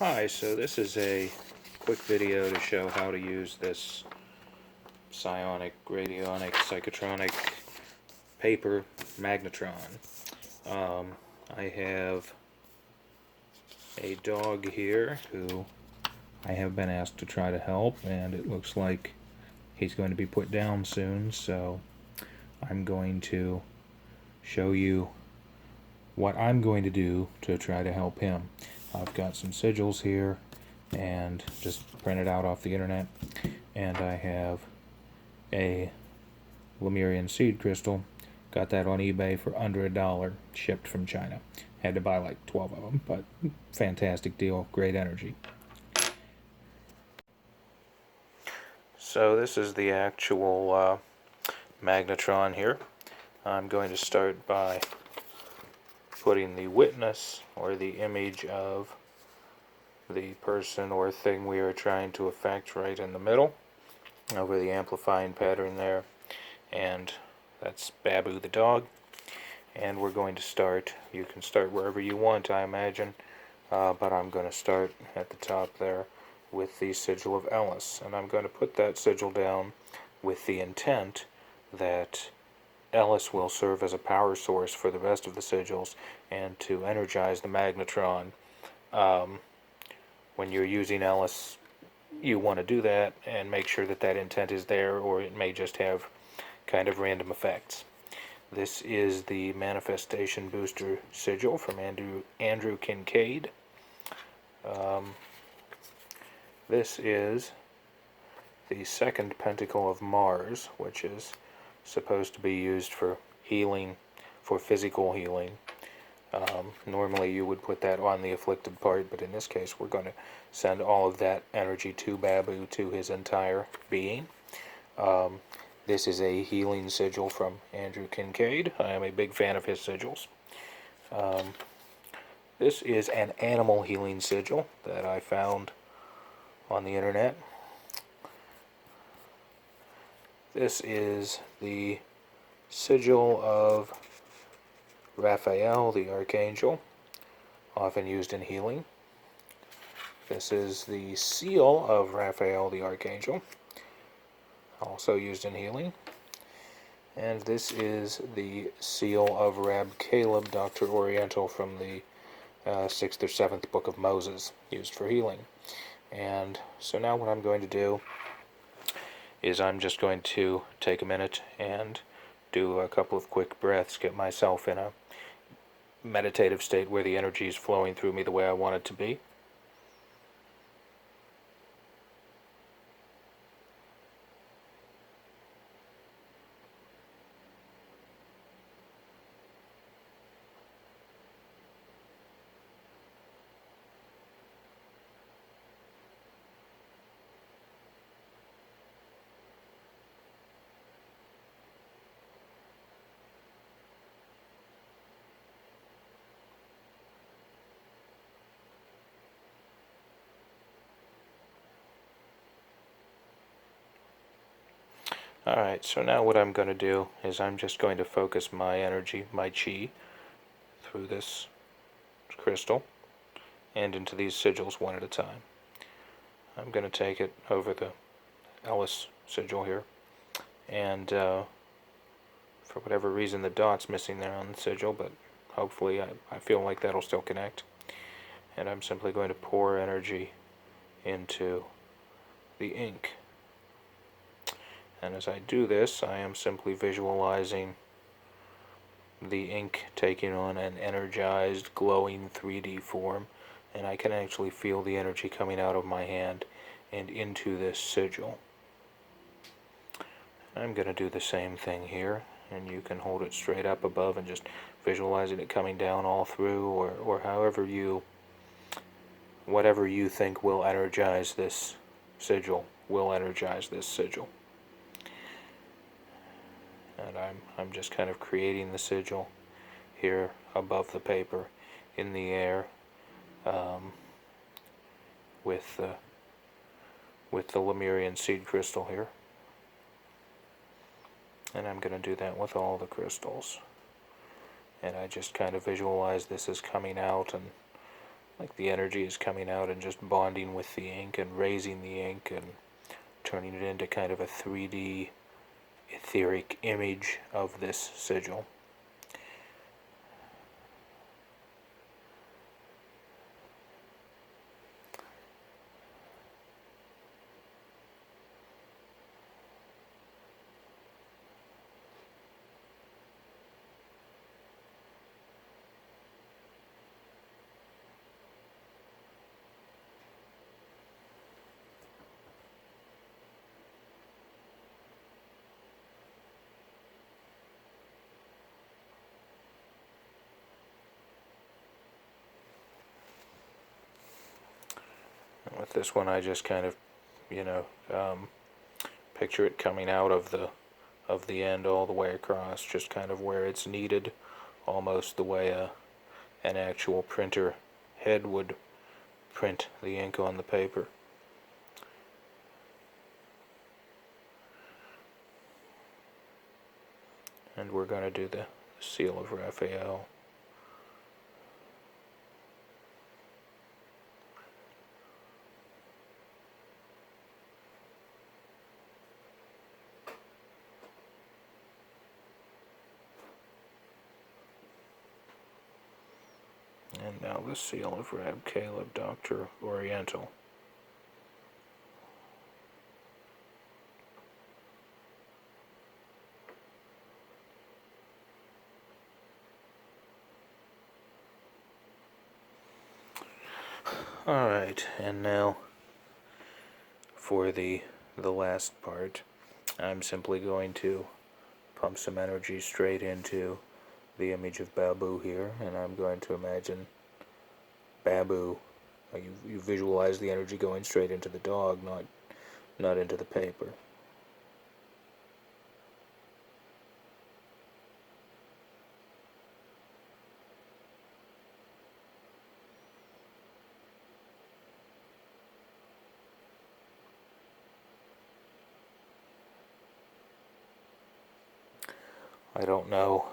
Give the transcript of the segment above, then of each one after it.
Hi, so this is a quick video to show how to use this psionic, radionic, psychotronic paper Magnetron. I have a dog here who I have been asked to try to help, and it looks like he's going to be put down soon, so I'm going to show you what I'm going to do to try to help him. I've got some sigils here and just printed out off the internet, and I have a Lemurian seed crystal. Got that on eBay for under $1, shipped from China. Had to buy like 12 of them, but fantastic deal, great energy. So this is the actual Magnetron here. I'm going to start by putting the witness, or the image of the person or thing we are trying to affect, right in the middle, over the amplifying pattern there. And that's Babu the dog. And we're going to start, you can start wherever you want, I imagine, but I'm going to start at the top there with the sigil of Ellis. And I'm going to put that sigil down with the intent that Ellis will serve as a power source for the rest of the sigils and to energize the Magnetron. When you're using Ellis, you want to do that and make sure that that intent is there, or it may just have kind of random effects. This is the Manifestation Booster sigil from Andrew Kincaid. This is the second pentacle of Mars, which is supposed to be used for healing, for physical healing. Normally you would put that on the afflicted part, but in this case we're going to send all of that energy to Babu, to his entire being. This is a healing sigil from Andrew Kincaid. I am a big fan of his sigils. This is an animal healing sigil that I found on the internet. This is the sigil of Raphael, the Archangel, often used in healing. This is the seal of Raphael, the Archangel, also used in healing. And this is the seal of Rab Caleb, Dr. Oriental, from the 6th or 7th book of Moses, used for healing. And so now what I'm going to do is I'm just going to take a minute and do a couple of quick breaths, get myself in a meditative state where the energy is flowing through me the way I want it to be. Alright, so now what I'm going to do is I'm just going to focus my energy, my chi, through this crystal and into these sigils one at a time. I'm going to take it over the Ellis sigil here, and for whatever reason the dot's missing there on the sigil, but hopefully I feel like that'll still connect. And I'm simply going to pour energy into the ink. And as I do this, I am simply visualizing the ink taking on an energized, glowing 3D form, and I can actually feel the energy coming out of my hand and into this sigil. I'm going to do the same thing here, and you can hold it straight up above and just visualizing it coming down all through, or however whatever you think will energize this sigil, will energize this sigil. And I'm just kind of creating the sigil here above the paper in the air, with the Lemurian seed crystal here. And I'm going to do that with all the crystals. And I just kind of visualize this as coming out and like the energy is coming out and just bonding with the ink and raising the ink and turning it into kind of a 3D etheric image of this sigil. With this one, I just kind of, picture it coming out of the end all the way across, just kind of where it's needed, almost the way an actual printer head would print the ink on the paper. And we're going to do the seal of Raphael. And now the seal of Rab Caleb, Dr. Oriental. Alright, and now for the last part, I'm simply going to pump some energy straight into the image of Babu here, and I'm going to imagine Babu, you visualize the energy going straight into the dog, not into the paper. I don't know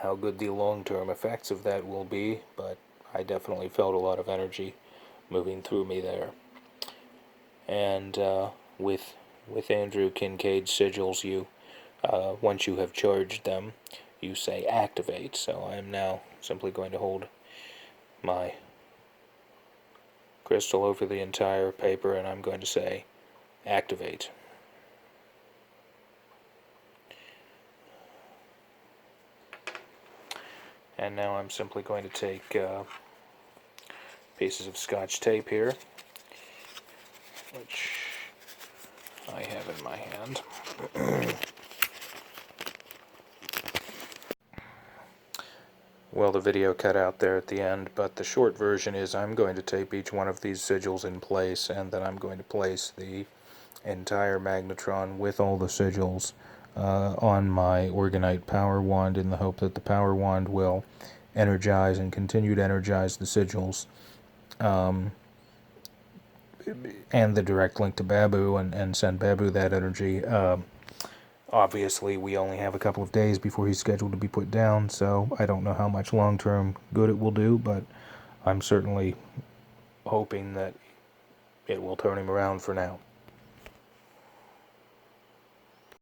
how good the long-term effects of that will be, but I definitely felt a lot of energy moving through me there. And with Andrew Kincaid's sigils, you once you have charged them, you say activate. So I am now simply going to hold my crystal over the entire paper, and I'm going to say activate. And now I'm simply going to take pieces of Scotch tape here, which I have in my hand. Well, the video cut out there at the end, but the short version is I'm going to tape each one of these sigils in place, and then I'm going to place the entire Magnetron with all the sigils on my Orgonite power wand in the hope that the power wand will energize and continue to energize the sigils, and the direct link to Babu and send Babu that energy. Obviously, we only have a couple of days before he's scheduled to be put down, so I don't know how much long-term good it will do, but I'm certainly hoping that it will turn him around for now.